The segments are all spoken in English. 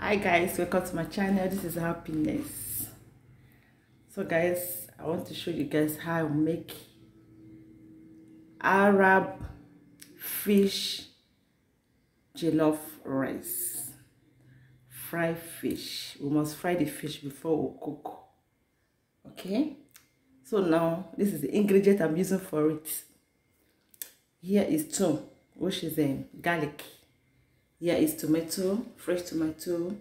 Hi guys, welcome to my channel. This is Happiness. So guys, I want to show you guys how I make Arab fish jollof rice. Fry fish. We must fry the fish before we cook. Okay, so now this is the ingredient I'm using for it. Here is thyme, which is garlic. Here is tomato, fresh tomato,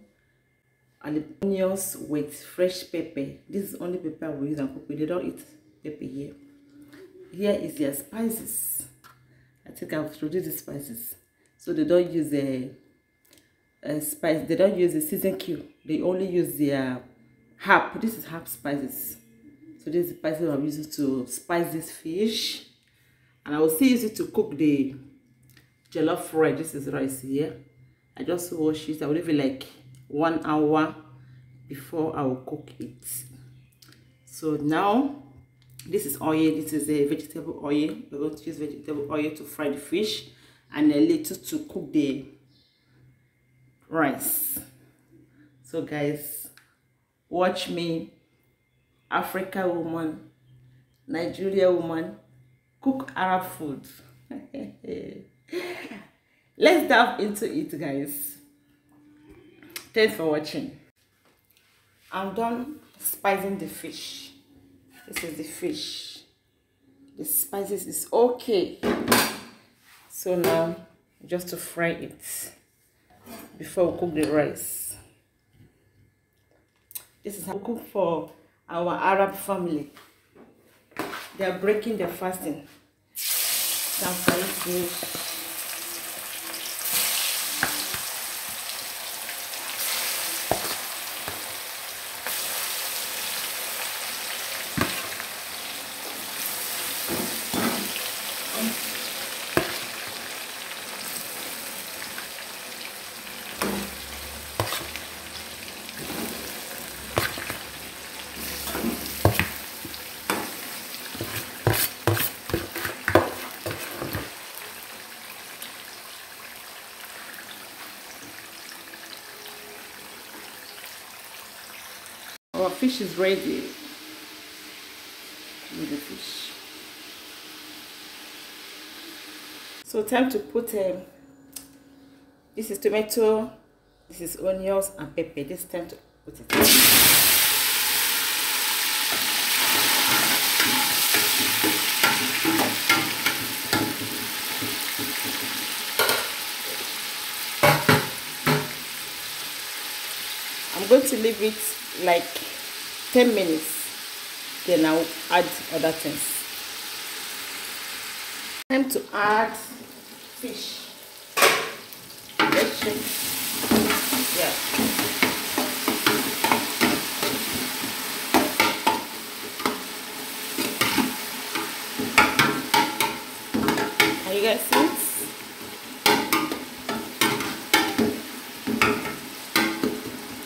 onions with fresh pepper. This is only pepper we use and cook. They don't eat pepper here. Here is their spices. I think I've introduced the spices. So they don't use the spice. They don't use the season cube. They only use their herb. This is herb spices. So this is the spices I'm using to spice this fish. And I will still use it to cook the jollof rice. This is rice here. I just wash it. I will leave it like 1 hour before I will cook it. So now this is oil. This is a vegetable oil. We're going to use vegetable oil to fry the fish and a little to cook the rice. So guys, watch me, Africa woman, Nigeria woman, cook Arab food. Let's dive into it, guys. Thanks for watching. I'm done spicing the fish. This is the fish. The spices is okay. So now just to fry it before we cook the rice. This is how we cook for our Arab family. They are breaking their fasting. Some fish. Our fish is ready. With the fish. So time to put this is tomato, this is onions and pepper. This time to put it. I'm going to leave it like 10 minutes. Then I'll add other things. Time to add fish. Let's check. Yeah. Can you guys see it?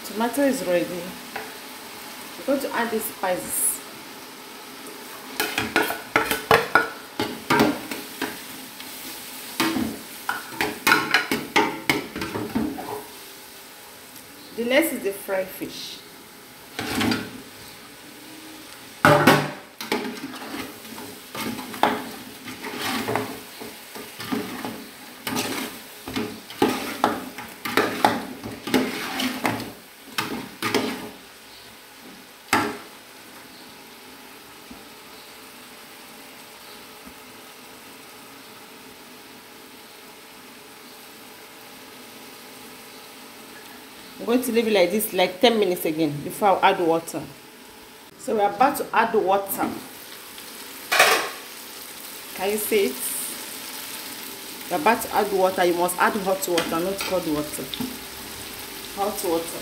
Tomato is ready. We're going to add these spices. The next is the fried fish. I'm going to leave it like this, like 10 minutes again, before I add water. So we're about to add the water. Can you see it? We're about to add water. You must add hot water, not cold water. Hot water.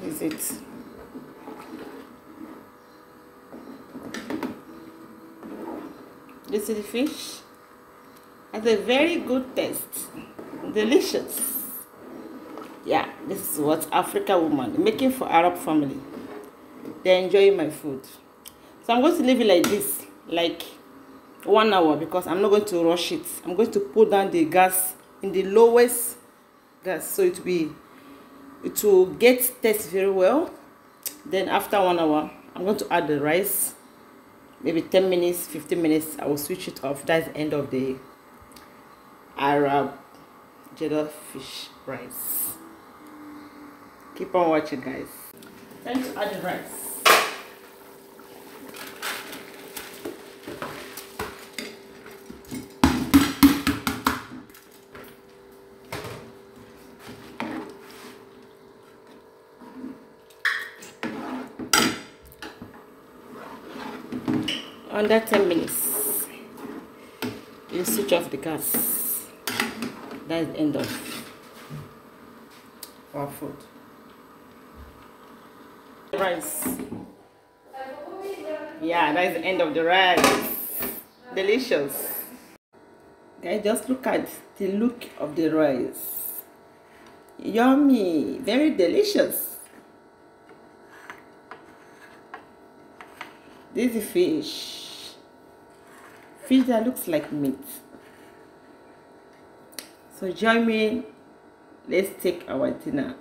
Is it? This is the fish. Has a very good taste. Delicious. Yeah, this is what African woman making for Arab family. They're enjoying my food. So I'm going to leave it like this, like 1 hour, because I'm not going to rush it. I'm going to put down the gas in the lowest gas, so it will get taste very well. Then after 1 hour, I'm going to add the rice. Maybe 10 minutes, 15 minutes, I will switch it off. That's the end of the Arab jollof fish rice. Keep on watching, guys. Time to add the rice. Under 10 minutes, you switch off the gas. That's the end of our food. Rice. Yeah, that's the end of the rice. Delicious. Guys, just look at the look of the rice. Yummy, very delicious. This is fish that looks like meat. So join me, let's take our dinner.